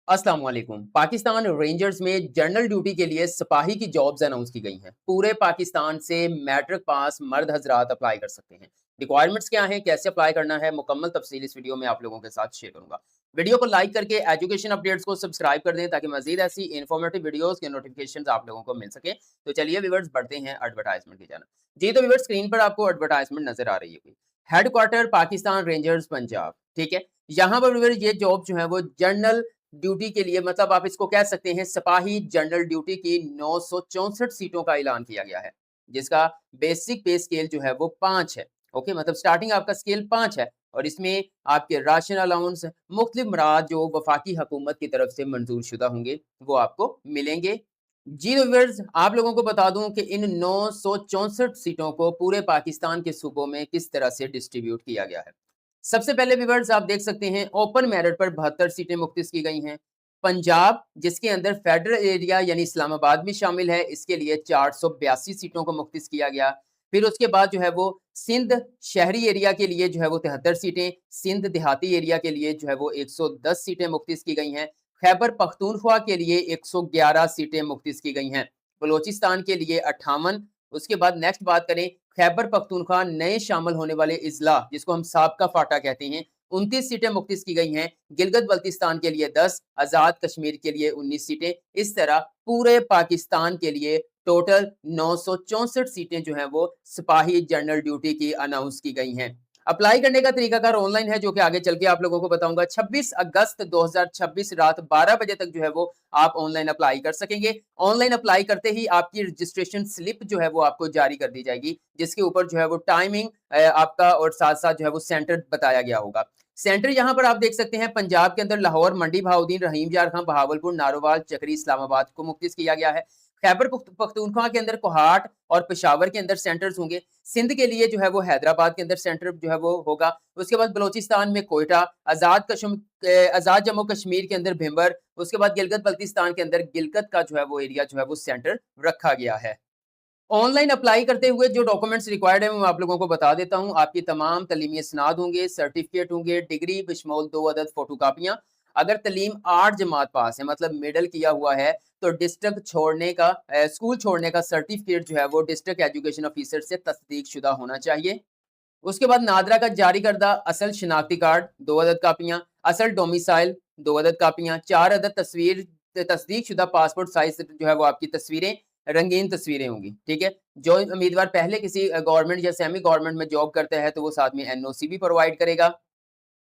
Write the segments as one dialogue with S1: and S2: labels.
S1: अस्सलाम वालेकुम। पाकिस्तान रेंजर्स में जनरल ड्यूटी के लिए सिपाही की जॉब्स अनाउंस की गई हैं। पूरे पाकिस्तान से मैट्रिक पास मर्द हजरात अप्लाई कर सकते हैं। रिक्वायरमेंट्स क्या हैं, कैसे अप्लाई करना है, मुकम्मल तफसील इस वीडियो में आप लोगों के साथ शेयर करूंगा। वीडियो को लाइक करके एजुकेशन अपडेट्स को सब्सक्राइब कर दें ताकि मजीद ऐसी इन्फॉर्मेटिव वीडियोस के नोटिफिकेशन आप लोगों को मिल सके। तो चलिए व्यूअर्स बढ़ते हैं एडवर्टाइजमेंट की जाना। जी तो व्यूअर्स स्क्रीन पर आपको एडवर्टाइजमेंट नजर आ रही है। हेडक्वार्टर पाकिस्तान रेंजर्स पंजाब, ठीक है। यहाँ पर व्यूअर्स ये जॉब जो है वो जनरल ड्यूटी के लिए, मतलब आप इसको कह सकते हैं सिपाही जनरल ड्यूटी की 964 सीटों का ऐलान किया गया है, जिसका बेसिक पे स्केल जो है वो 5 है। ओके, मतलब स्टार्टिंग आपका स्केल 5 है और इसमें आपके राशन अलाउंस, मुख्तलिफ मराद जो वफाकी हुकूमत की तरफ से मंजूर शुदा होंगे वो आपको मिलेंगे। जी व्यूअर्स, आप लोगों को बता दूं कि इन 964 सीटों को पूरे पाकिस्तान के सूबों में किस तरह से डिस्ट्रीब्यूट किया गया है। सबसे पहले व्यूअर्स आप देख सकते हैं ओपन मेरिट पर 72 सीटें मुख्तस की गई हैं। पंजाब, जिसके अंदर फेडरल एरिया यानी इस्लामाबाद भी शामिल है, इसके लिए 482 सीटों को मुख्तस किया गया। फिर उसके बाद जो है वो सिंध शहरी एरिया के लिए जो है वो 73 सीटें, सिंध देहाती एरिया के लिए जो है वो 110 सीटें मुख्तस की गई हैं। खैबर पख्तूनख्वा के लिए 111 सीटें मुख्तस की गई हैं। बलोचिस्तान के लिए 58। उसके बाद नेक्स्ट बात करें, खैबर पख्तूनख्वा नए शामिल होने वाले इजला, जिसको हम साबका फाटा कहते हैं, 29 सीटें मुख्तस की गई हैं। गिलगित बल्तिस्तान के लिए 10, आज़ाद कश्मीर के लिए 19 सीटें। इस तरह पूरे पाकिस्तान के लिए टोटल 964 सीटें जो हैं वो सिपाही जनरल ड्यूटी की अनाउंस की गई हैं। अप्लाई करने का तरीकाकार ऑनलाइन है, जो कि आगे चल के आप लोगों को बताऊंगा। 26 अगस्त 2026 रात 12 बजे तक जो है वो आप ऑनलाइन अप्लाई कर सकेंगे। ऑनलाइन अप्लाई करते ही आपकी रजिस्ट्रेशन स्लिप जो है वो आपको जारी कर दी जाएगी, जिसके ऊपर जो है वो टाइमिंग आपका और साथ साथ जो है वो सेंटर बताया गया होगा। सेंटर यहाँ पर आप देख सकते हैं, पंजाब के अंदर लाहौर, मंडी बहाउद्दीन, रहीम यार खां, बहावलपुर, नारोवाल, चक्री, इस्लामाबाद को मुख्तस किया गया है। खैबर पख्तूनख्वा के अंदर कोहाट और पेशावर के अंदर सेंटर्स होंगे। सिंध के लिए जो है वो हैदराबाद के अंदर सेंटर जो है वो होगा। उसके बाद बलोचिस्तान में कोयटा, आजाद जम्मू कश्मीर के अंदर भिंबर, उसके बाद गिलगित बल्तिस्तान के अंदर गिलगित का जो है वो एरिया जो है वो सेंटर रखा गया है। ऑनलाइन अप्लाई करते हुए जो डॉक्यूमेंट्स रिक्वायर्ड है मैं आप लोगों को बता देता हूँ। आपकी तमाम तलीमी इसनाद होंगे, सर्टिफिकेट होंगे, डिग्री बिशमोल 2 अदद फोटो कापियाँ। अगर तलीम 8 जमात पास है, मतलब मिडल किया हुआ है, तो डिस्ट्रिक्ट छोड़ने का स्कूल छोड़ने का सर्टिफिकेट जो है वो डिस्ट्रिक्ट एजुकेशन ऑफिसर से तस्दीक शुदा होना चाहिए। उसके बाद नादरा का जारी करदा असल शिनाख्ती कार्ड 2 अदद कापियाँ, असल डोमिसाइल 2 अदद कापियाँ, 4 अदद तस्वीर तस्दीक शुदा पासपोर्ट साइज जो है वो आपकी तस्वीरें, रंगीन तस्वीरें होंगी, ठीक है। जो उम्मीदवार पहले किसी गवर्नमेंट या सेमी गवर्नमेंट में जॉब करता है तो वो साथ में एनओसी भी प्रोवाइड करेगा।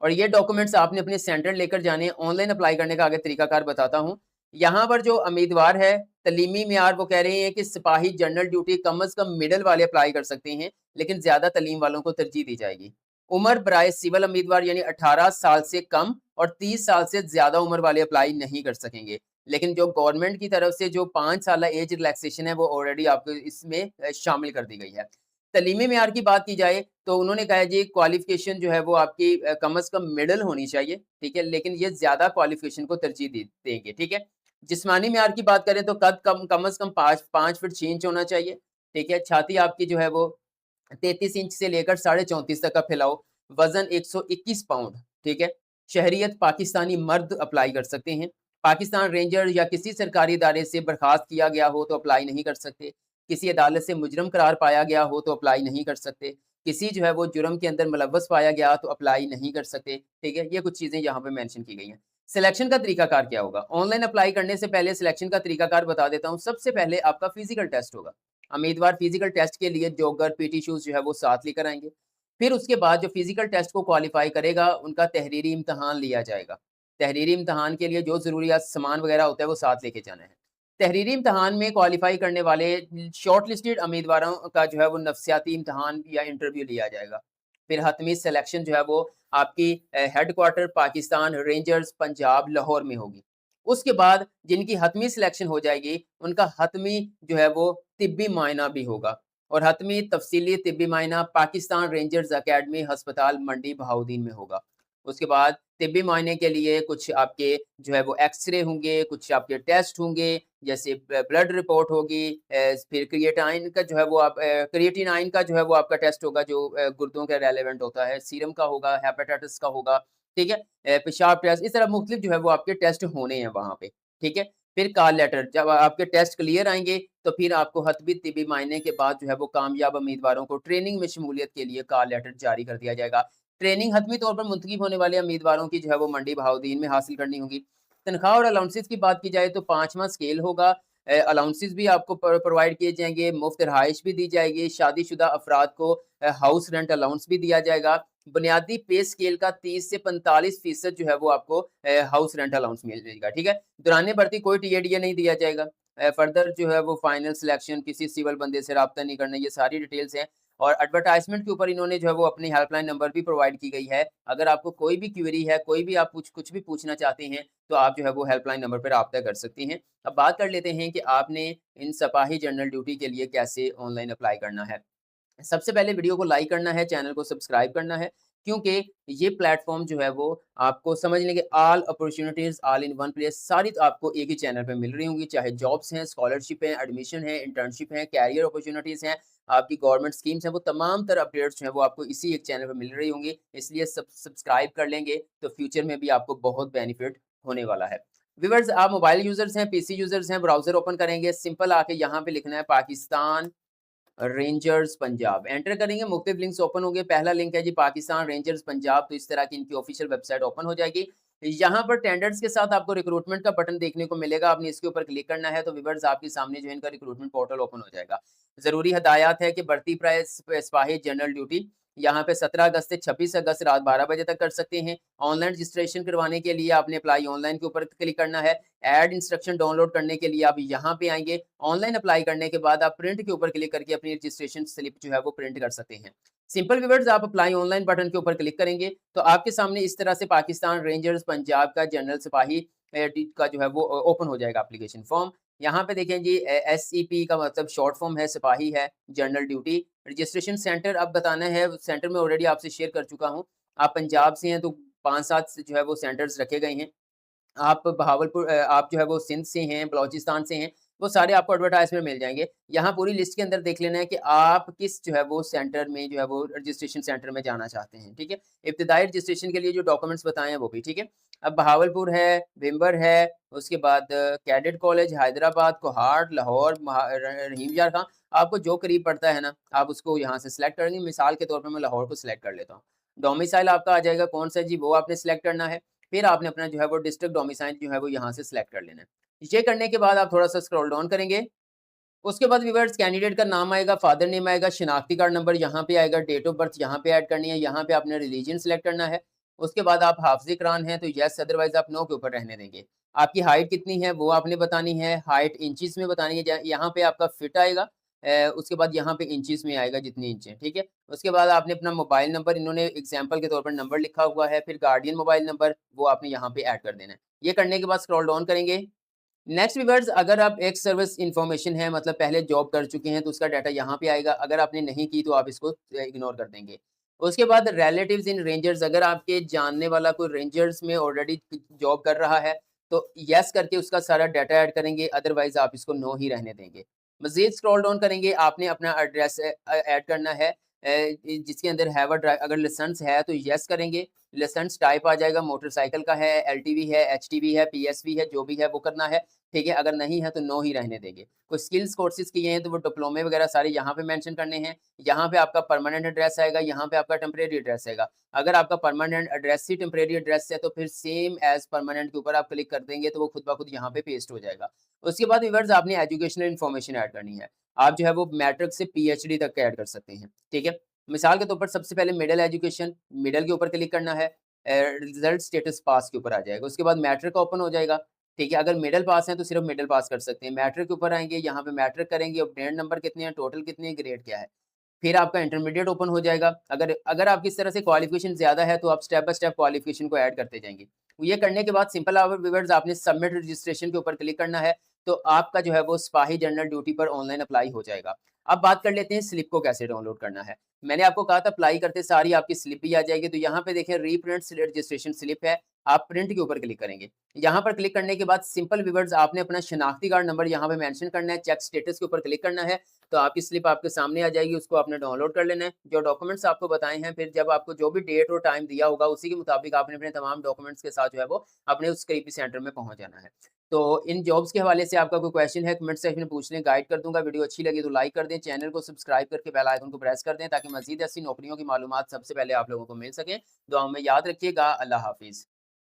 S1: और ये डॉक्यूमेंट्स आपने अपने सेंटर लेकर जाने हैं। ऑनलाइन अप्लाई करने का आगे तरीकाकार बताता हूँ। यहाँ पर जो उम्मीदवार है, तलीमी मेयार वो कह रहे हैं कि सिपाही जनरल ड्यूटी कम अज़ कम मिडल वाले अप्लाई कर सकते हैं, लेकिन ज़्यादा तलीम वालों को तरजीह दी जाएगी। उम्र बराए सिविल उम्मीदवार यानी 18 साल से कम और 30 साल से ज़्यादा उम्र वाले अप्लाई नहीं कर सकेंगे। लेकिन जो गवर्नमेंट की तरफ से जो 5 साल एज रिलैक्सेशन है वो ऑलरेडी आपको इसमें शामिल कर दी गई है। तलीमी मेयार की बात की जाए तो उन्होंने कहा है जी क्वालिफ़िकेशन जो है वो आपकी कम से कम मिडल होनी चाहिए, ठीक है? लेकिन ये ज़्यादा क्वालिफ़िकेशन को तरजीह देंगे, ठीक है? जिस्मानी मेयार की बात करें तो कद कम से कम 5 फीट 6 इंच होना चाहिए, ठीक है? छाती आपकी जो है वो 33 इंच से लेकर साढ़े 34 तक का फैलाव, वज़न 121 पाउंड, ठीक है? शहरियत पाकिस्तानी मर्द अप्लाई कर सकते हैं। पाकिस्तान रेंजर या किसी सरकारी इदारे से बर्खास्त किया गया हो तो अप्लाई नहीं कर सकते। किसी अदालत से मुजरम करार पाया गया हो तो अप्लाई नहीं कर सकते। किसी जो है वो जुर्म के अंदर मुलव्वस पाया गया तो अप्लाई नहीं कर सकते, ठीक है? ये कुछ चीज़ें यहाँ पे मेंशन की गई हैं। सिलेक्शन का तरीकाकार क्या होगा? ऑनलाइन अप्लाई करने से पहले सिलेक्शन का तरीकाकार बता देता हूँ। सबसे पहले आपका फिज़िकल टेस्ट होगा। उम्मीदवार फिज़िकल टेस्ट के लिए जॉगर, पीटी शूज़ जो है वो साथ लेकर आएँगे। फिर उसके बाद जो फिज़िकल टेस्ट को क्वालीफाई करेगा, उनका तहरीरी इम्तिहान लिया जाएगा। तहरीरी इम्तिहान के लिए जो ज़रूरियात सामान वगैरह होता है वो साथ लेके जाना है। तहरीरी इम्तिहान में क्वालीफाई करने वाले शॉर्ट लिस्टेड उम्मीदवारों का जो है वो नफ्सियाती इम्तिहान या इंटरव्यू लिया जाएगा। फिर हतमी सिलेक्शन जो है वो आपकी हेडक्वार्टर पाकिस्तान रेंजर्स पंजाब लाहौर में होगी। उसके बाद जिनकी हतमी सिलेक्शन हो जाएगी, उनका हतमी जो है वो तिब्बी मायना भी होगा और हतमी तफसीली तिब्बी मायना पाकिस्तान रेंजर्स अकेडमी अस्पताल मंडी बहाउद्दीन में होगा। उसके बाद तिब्बी मायने के लिए कुछ आपके जो है वो एक्स-रे होंगे, कुछ आपके टेस्ट होंगे, जैसे ब्लड रिपोर्ट होगी, फिर क्रिएटाइन का जो है वो क्रिएटिनाइन का जो है वो आपका टेस्ट होगा जो गुर्दों के रेलेवेंट होता है, सीरम का होगा, हेपेटाइटिस का होगा, ठीक है? पेशाब टेस्ट, इस तरह मुख्तलिफ जो है वो आपके टेस्ट होने हैं वहाँ पे, ठीक है? फिर कॉल लेटर, जब आपके टेस्ट क्लियर आएँगे, तो फिर आपको हतबी तिबी मायने के बाद जो है वो कामयाब उम्मीदवारों को ट्रेनिंग में शमूलियत के लिए कॉल लेटर जारी कर दिया जाएगा। ट्रेनिंग हतमी तौर पर मुंतखब होने वाले उम्मीदवारों की जो है वो मंडी बहाउद्दीन में हासिल करनी होगी। तनख्वाह और अलाउंसेस की बात की जाए तो 5वां स्केल होगा। अलाउंसेस भी आपको प्रोवाइड किए जाएँगे, मुफ्त रिहाइश भी दी जाएगी, शादीशुदा अफराद को हाउस रेंट अलाउंस भी दिया जाएगा। बुनियादी पे स्केल का 30 से 45% जो है वो आपको हाउस रेंट अलाउंस मिलेगा, ठीक है? दौरान भर्ती कोई टीए-डीए नहीं दिया जाएगा। फर्दर जो है वो फाइनल सिलेक्शन किसी सिविल बंदे से राब्ता नहीं करना, ये सारी डिटेल्स हैं। और एडवर्टाइज़मेंट के ऊपर इन्होंने जो है वो अपनी हेल्पलाइन नंबर भी प्रोवाइड की गई है। अगर आपको कोई भी क्वेरी है, कोई भी आप कुछ भी पूछना चाहते हैं, तो आप जो है वो हेल्पलाइन नंबर पे राब्ता कर सकती हैं। अब बात कर लेते हैं कि आपने इन सिपाही जनरल ड्यूटी के लिए कैसे ऑनलाइन अप्लाई करना है। सबसे पहले वीडियो को लाइक करना है, चैनल को सब्सक्राइब करना है, क्योंकि ये प्लेटफ़ॉर्म जो है वो आपको समझने के all opportunities all in one place सारी तो आपको एक ही चैनल पे मिल रही होंगी, चाहे जॉब्स हैं, स्कॉलरशिप है, एडमिशन है, इंटर्नशिप है, कैरियर अपॉर्च्युनिटीज़ हैं, आपकी गवर्नमेंट स्कीम्स हैं, वो तमाम तरह अपडेट्स जो हैं वो आपको इसी एक चैनल पे मिल रही होंगी। इसलिए सब्सक्राइब कर लेंगे, तो फ्यूचर में भी आपको बहुत बेनिफिट होने वाला है। व्यूअर्स, आप मोबाइल यूज़र्स हैं, पीसी यूज़र्स हैं, ब्राउज़र ओपन करेंगे, सिंपल आके यहाँ पे लिखना है पाकिस्तान रेंजर्स पंजाब, एंटर करेंगे, मुख्तलिफ लिंक्स ओपन होंगे। पहला लिंक है जी पाकिस्तान रेंजर्स पंजाब, तो इस तरह की इनकी ऑफिशियल वेबसाइट ओपन हो जाएगी। यहाँ पर टेंडर्स के साथ आपको रिक्रूटमेंट का बटन देखने को मिलेगा, आपने इसके ऊपर क्लिक करना है, तो व्यूअर्स आपके सामने जो है इनका रिक्रूटमेंट पोर्टल ओपन हो जाएगा। ज़रूरी हदायत है कि भर्ती प्राइस सिपाही जनरल ड्यूटी यहाँ पे 17 अगस्त से 26 अगस्त रात 12 बजे तक कर सकते हैं। ऑनलाइन रजिस्ट्रेशन करवाने के लिए आपने अप्लाई ऑनलाइन के ऊपर क्लिक करना है। ऐड इंस्ट्रक्शन डाउनलोड करने के लिए आप यहाँ पे आएँगे। ऑनलाइन अप्लाई करने के बाद आप प्रिंट के ऊपर क्लिक करके अपनी रजिस्ट्रेशन स्लिप जो है वो प्रिंट कर सकते हैं। सिंपल व्यूअर्स, आप अप्लाई ऑनलाइन बटन के ऊपर क्लिक करेंगे, तो आपके सामने इस तरह से पाकिस्तान रेंजर्स पंजाब का जनरल सिपाही का जो है वो ओपन हो जाएगा एप्लीकेशन फॉर्म। यहाँ पे देखें जी, एसईपी का मतलब शॉर्ट फॉर्म है, सिपाही है, जनरल ड्यूटी। रजिस्ट्रेशन सेंटर अब बताना है, सेंटर में ऑलरेडी आपसे शेयर कर चुका हूँ। आप पंजाब से हैं तो 5-7 जो है वो सेंटर्स रखे गए हैं। आप बहावलपुर आप जो है वो सिंध से हैं, बलूचिस्तान से हैं, वो सारे आपको एडवर्टाइज़मेंट मिल जाएँगे। यहाँ पूरी लिस्ट के अंदर देख लेना है कि आप किस जो है वो सेंटर में जो है वो रजिस्ट्रेशन सेंटर में जाना चाहते हैं, ठीक है? इब्तिदाई रजिस्ट्रेशन के लिए जो डॉक्यूमेंट्स बताए हैं वो भी, ठीक है? अब बहावलपुर है, भिंबर है, उसके बाद कैडेट कॉलेज हैदराबाद, कोहाट, लाहौर, रहीम यार खां, आपको जो करीब पड़ता है ना, आप उसको यहाँ से सिलेक्ट करेंगे। मिसाल के तौर पे मैं लाहौर को सिलेक्ट कर लेता हूँ। डोमिसाइल आपका आ जाएगा कौन-सा जी, वो आपने सिलेक्ट करना है। फिर आपने अपना जो है वो डिस्ट्रिक्ट डोमिसाइल जो है वो यहाँ से सिलेक्ट कर लेना है। ये करने के बाद आप थोड़ा-सा स्क्रॉल डाउन करेंगे। उसके बाद व्यूअर्स कैंडिडेट का नाम आएगा, फादर नेम आएगा, शिनाख्ती कार्ड नंबर यहाँ पे आएगा, डेट ऑफ बर्थ यहाँ पे ऐड करनी है, यहाँ पे आपने रिलीजन सिलेक्ट करना है। उसके बाद आप हाफ़िज़ कुरान हैं तो येस, अदरवाइज़ आप नो के ऊपर रहने देंगे। आपकी हाइट कितनी है वो आपने बतानी है, हाइट इंचीज़ में बतानी है, यहाँ पे आपका फिट आएगा। उसके बाद यहाँ पे इंचीज़ में आएगा जितनी इंच है, ठीक है? उसके बाद आपने अपना मोबाइल नंबर, इन्होंने एग्ज़ाम्पल के तौर पर नंबर लिखा हुआ है, फिर गार्डियन मोबाइल नंबर वो आपने यहाँ पे ऐड कर देना है। ये करने के बाद स्क्रॉल डाउन करेंगे। नेक्स्ट व्यूअर्स, अगर आप एक्स सर्विस इन्फॉर्मेशन है मतलब पहले जॉब कर चुके हैं तो उसका डाटा यहाँ पे आएगा। अगर आपने नहीं की तो आप इसको इग्नोर कर देंगे। उसके बाद रिलेटिव्स इन रेंजर्स, अगर आपके जानने वाला कोई रेंजर्स में ऑलरेडी जॉब कर रहा है तो यस करके उसका सारा डाटा ऐड करेंगे, अदरवाइज़ आप इसको नो ही रहने देंगे। मज़ीद स्क्रॉल डाउन करेंगे, आपने अपना एड्रेस ऐड करना है, जिसके अंदर हैव अ ड्राइ अगर लाइसेंस है तो यस करेंगे। लाइसेंस टाइप आ जाएगा, मोटरसाइकिल का है, एलटीवी है, एचटीवी है, पीएसवी है, जो भी है वो करना है, ठीक है? अगर नहीं है तो नो ही रहने देंगे। कोई स्किल्स कोर्सेज़ किए हैं तो वो डिप्लोमे वगैरह सारे यहाँ पे मेंशन करने हैं। यहाँ पे आपका परमानेंट एड्रेस आएगा, यहाँ पे आपका टेम्परेरी एड्रेस आएगा। अगर आपका परमानेंट एड्रेस ही टेम्परेरी एड्रेस है तो फिर सेम एज़ परमानेंट के ऊपर आप क्लिक कर देंगे तो वो खुद ब खुद यहाँ पे पेस्ट हो जाएगा। उसके बाद व्यूअर्स, आपने एजुकेशनल इन्फॉर्मेशन ऐड करनी है। आप जो है वो मैट्रिक से पीएचडी तक का ऐड कर सकते हैं, ठीक है? मिसाल के तौर पर सबसे पहले मिडल एजुकेशन, मिडल के ऊपर क्लिक करना है। रिजल्ट स्टेटस पास के ऊपर आ जाएगा। उसके बाद मैट्रिक ओपन हो जाएगा, ठीक है? अगर मिडल पास है तो सिर्फ मिडल पास कर सकते हैं। मैट्रिक के ऊपर आएँगे, यहाँ पे मैट्रिक करेंगे, ऑब्टेन्ड नंबर कितने हैं, टोटल कितने हैं, ग्रेड क्या है। फिर आपका इंटरमीडिएट ओपन हो जाएगा। अगर अगर आपकी इस तरह से क्वालिफ़िकेशन ज़्यादा है तो आप स्टेप बाय स्टेप क्वालिफ़िकेशन को ऐड करते जाएँगे। ये करने के बाद सिंपल आप व्यूअर्स, आपने सबमिट रजिस्ट्रेशन के ऊपर क्लिक करना है, तो आपका जो है वो सिपाही जनरल ड्यूटी पर ऑनलाइन अप्लाई हो जाएगा। अब बात कर लेते हैं स्लिप को कैसे डाउनलोड करना है। मैंने आपको कहा था अप्लाई करते सार ही आपकी स्लिप भी आ जाएगी, तो यहाँ पे देखें रीप्रिंट रजिस्ट्रेशन स्लिप है, आप प्रिंट के ऊपर क्लिक करेंगे। यहाँ पर क्लिक करने के बाद सिंपल व्यूअर्स आपने अपना शनाख्ती कार्ड नंबर यहाँ पे मेंशन करना है, चेक स्टेटस के ऊपर क्लिक करना है, तो आपकी स्लिप आपके सामने आ जाएगी, उसको आपने डाउनलोड कर लेना है। जो डॉक्यूमेंट्स आपको बताए हैं, फिर जब आपको जो भी डेट और टाइम दिया होगा, उसी के मुताबिक आपने अपने तमाम डॉक्यूमेंट्स के साथ जो है वो अपने उस करीबी सेंटर में पहुँच जाना है। तो इन जॉब्स के हवाले से आपका कोई क्वेश्चन है, कमेंट सेक्शन में पूछ लें, गाइड कर दूँगा। वीडियो अच्छी लगी तो लाइक कर दें, चैनल को सब्सक्राइब करके बेल आइकन को प्रेस कर दें ताकि मज़ीद ऐसी नौकरियों की मालूमात सबसे पहले आप लोगों को मिल सकें। दुआओं में याद रखिएगा। अल्लाह हाफ़िज़।